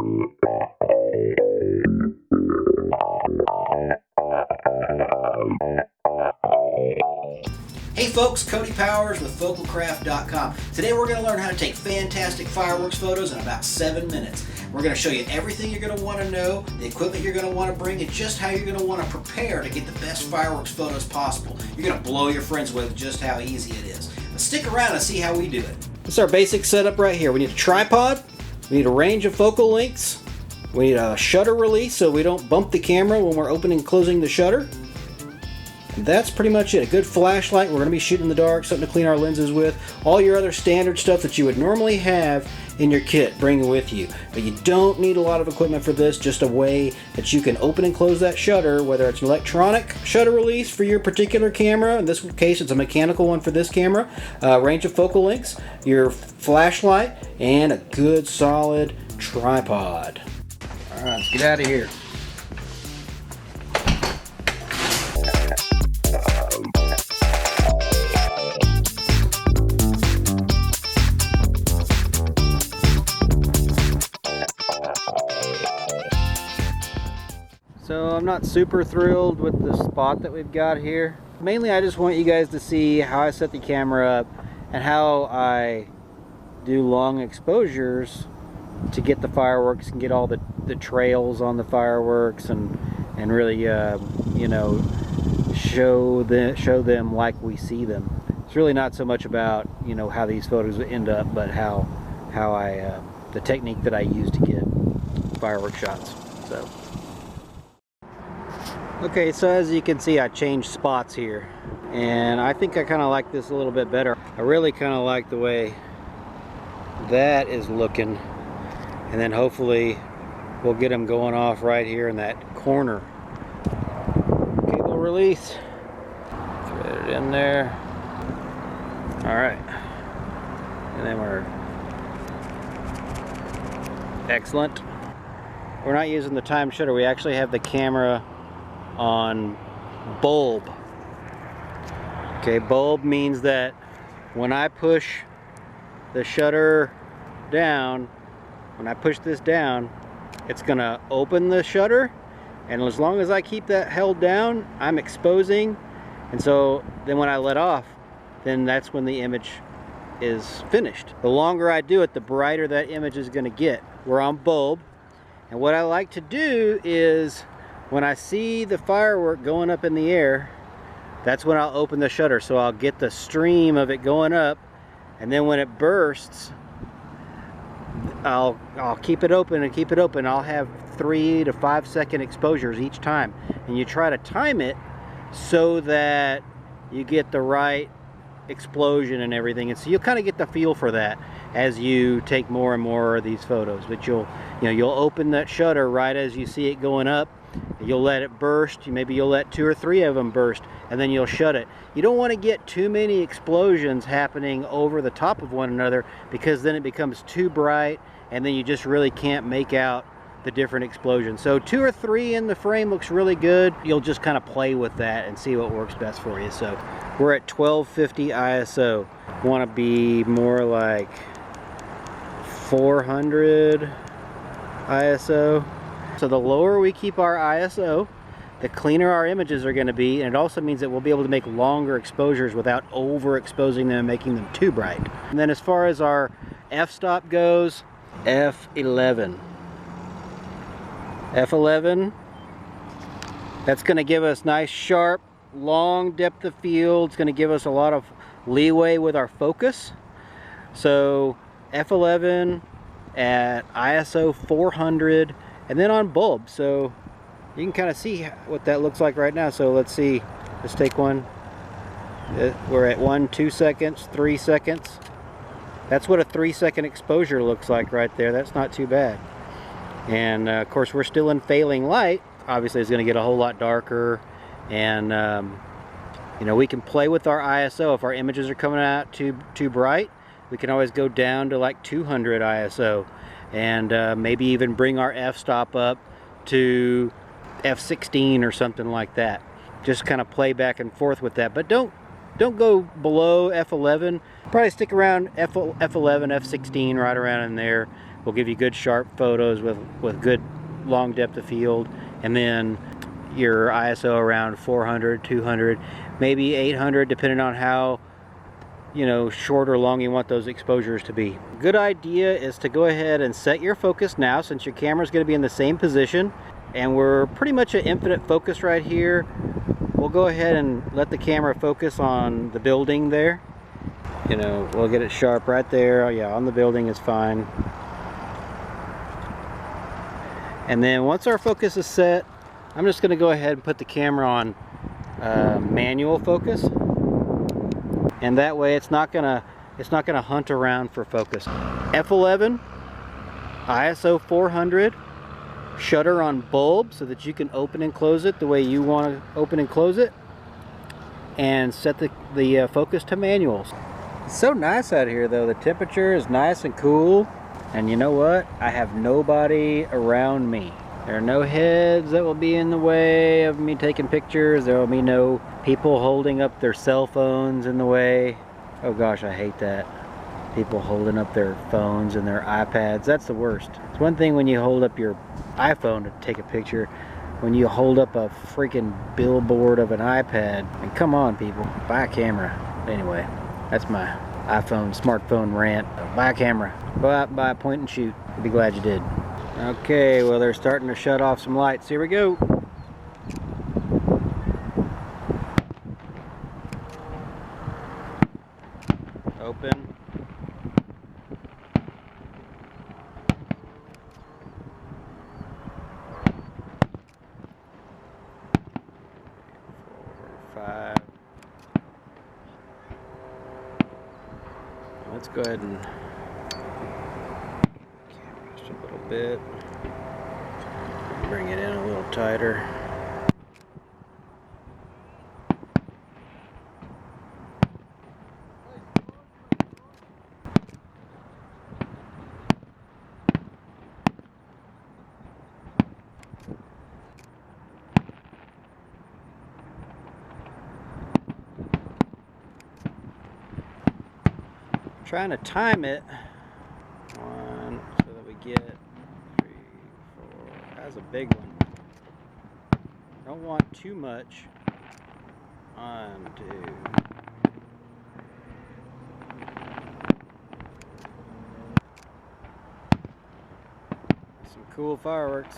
Hey folks, Cody Powers with Focalcraft.com. Today we're going to learn how to take fantastic fireworks photos in about 7 minutes. We're going to show you everything you're going to want to know, the equipment you're going to want to bring, and just how you're going to want to prepare to get the best fireworks photos possible. You're going to blow your friends away with just how easy it is. But stick around and see how we do it. This is our basic setup right here. We need a tripod, we need a range of focal lengths, we need a shutter release so we don't bump the camera when we're opening and closing the shutter. And that's pretty much it. A good flashlight. We're going to be shooting in the dark, something to clean our lenses with. All your other standard stuff that you would normally have in your kit, bring with you. But you don't need a lot of equipment for this, just a way that you can open and close that shutter, whether it's an electronic shutter release for your particular camera. In this case, it's a mechanical one for this camera. Range of focal lengths, your flashlight, and a good solid tripod. All right, let's get out of here. So I'm not super thrilled with the spot that we've got here. Mainly I just want you guys to see how I set the camera up and how I do long exposures to get the fireworks and get all the trails on the fireworks and really you know, show them like we see them. It's really not so much about, you know, how these photos end up, but how I the technique that I use to get firework shots. So okay, so as you can see, I changed spots here, and I think I kind of like this a little bit better. I really kind of like the way that is looking, and then hopefully we'll get them going off right here in that corner. Cable release, thread it in there. All right, and then we're excellent. We're not using the time shutter. We actually have the camera on bulb. Okay, bulb means that when I push the shutter down, when I push this down, it's gonna open the shutter, and as long as I keep that held down, I'm exposing, and so then when I let off, then that's when the image is finished. The longer I do it, the brighter that image is gonna get. We're on bulb, and what I like to do is when I see the firework going up in the air, that's when I'll open the shutter, so I'll get the stream of it going up, and then when it bursts, I'll keep it open and keep it open. I'll have 3 to 5 second exposures each time, and you try to time it so that you get the right explosion and everything, and so you'll kind of get the feel for that as you take more and more of these photos. But you'll open that shutter right as you see it going up. You'll let it burst. Maybe you'll let 2 or 3 of them burst, and then you'll shut it. You don't want to get too many explosions happening over the top of one another, because then it becomes too bright, and then you just really can't make out the different explosions. So 2 or 3 in the frame looks really good. You'll just kind of play with that and see what works best for you. So we're at 1250 ISO. Want to be more like 400 ISO. So the lower we keep our ISO, the cleaner our images are going to be, and it also means that we'll be able to make longer exposures without overexposing them and making them too bright. And then as far as our f-stop goes, f11. F11, that's going to give us nice, sharp, long depth of field. It's going to give us a lot of leeway with our focus. So f11 at ISO 400, and then on bulb. So you can kind of see what that looks like right now. So let's see, let's take one. We're at 1, 2 seconds, 3 seconds. That's what a 3-second exposure looks like right there. That's not too bad. And of course we're still in failing light. Obviously it's going to get a whole lot darker, and you know, we can play with our ISO. If our images are coming out too bright, we can always go down to like 200 ISO, and maybe even bring our f-stop up to f16 or something like that. Just kind of play back and forth with that, but don't go below f11. Probably stick around f11, f16, right around in there. will give you good sharp photos with good long depth of field, and then your ISO around 400, 200, maybe 800, depending on how, you know, short or long you want those exposures to be. Good idea is to go ahead and set your focus now, since your camera is going to be in the same position and we're pretty much at infinite focus right here. We'll go ahead and let the camera focus on the building there. You know, we'll get it sharp right there. Oh yeah, on the building is fine. And then once our focus is set, I'm just going to go ahead and put the camera on manual focus, and that way it's not gonna hunt around for focus. F11, ISO 400, shutter on bulb so that you can open and close it the way you want to open and close it, and set the focus to manuals. It's so nice out here though. The temperature is nice and cool, and you know what? I have nobody around me. There are no heads that will be in the way of me taking pictures. There will be no people holding up their cell phones in the way. Oh gosh, I hate that. People holding up their phones and their iPads. That's the worst. It's one thing when you hold up your iPhone to take a picture. When you hold up a freaking billboard of an iPad, and come on people, buy a camera. Anyway, that's my iPhone smartphone rant. Buy a camera. Go out and buy a point and shoot. You'll be glad you did. Okay, well they're starting to shut off some lights. Here we go. Open. Five. Let's go ahead and just a little bit. Bring it in a little tighter. Trying to time it one so that we get 3, 4. That's a big one. Don't want too much. 1, 2. Some cool fireworks.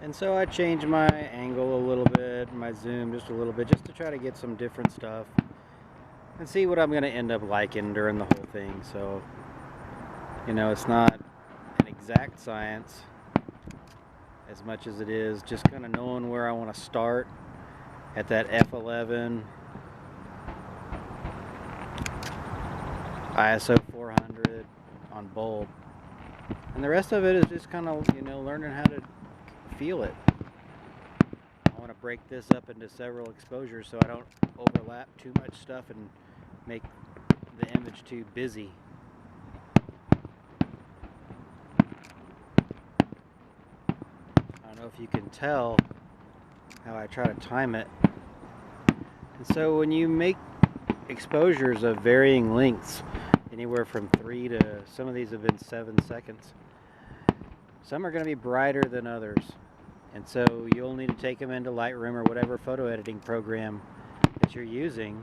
And so I changed my angle a little bit, my zoom just a little bit, just to try to get some different stuff and see what I'm going to end up liking during the whole thing. So, you know, it's not an exact science as much as it is just kind of knowing where I want to start at that F11, ISO 400 on bulb. And the rest of it is just kind of, you know, learning how to feel it. I want to break this up into several exposures so I don't overlap too much stuff and make the image too busy. I don't know if you can tell how I try to time it. And so when you make exposures of varying lengths, anywhere from 3 to, some of these have been 7 seconds, some are going to be brighter than others. And so you'll need to take them into Lightroom or whatever photo editing program that you're using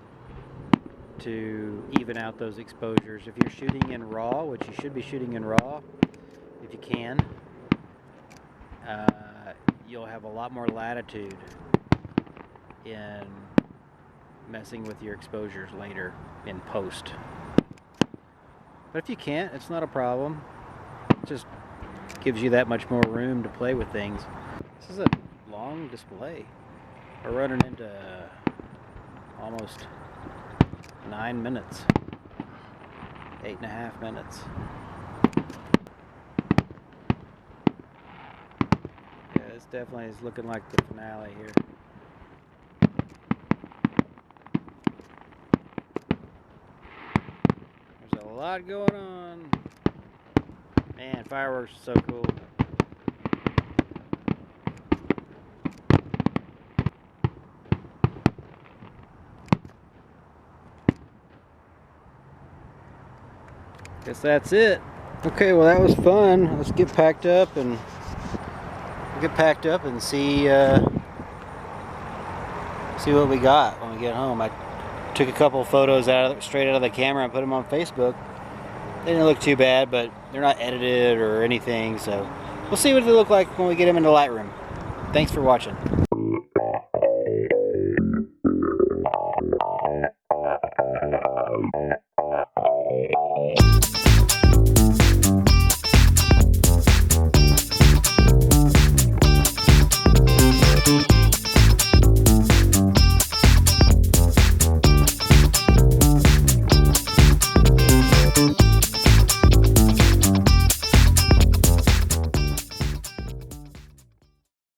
to even out those exposures. If you're shooting in RAW, which you should be shooting in RAW, if you can, you'll have a lot more latitude in messing with your exposures later in post. But if you can't, it's not a problem. It just gives you that much more room to play with things. This is a long display. We're running into almost 9 minutes. 8.5 minutes. Yeah, this definitely is looking like the finale here. There's a lot going on. Man, fireworks are so cool. Guess that's it. Okay, well that was fun. Let's get packed up and see see what we got when we get home. I took a couple photos straight out of the camera and put them on Facebook. They didn't look too bad, but they're not edited or anything, so we'll see what they look like when we get them into Lightroom. Thanks for watching.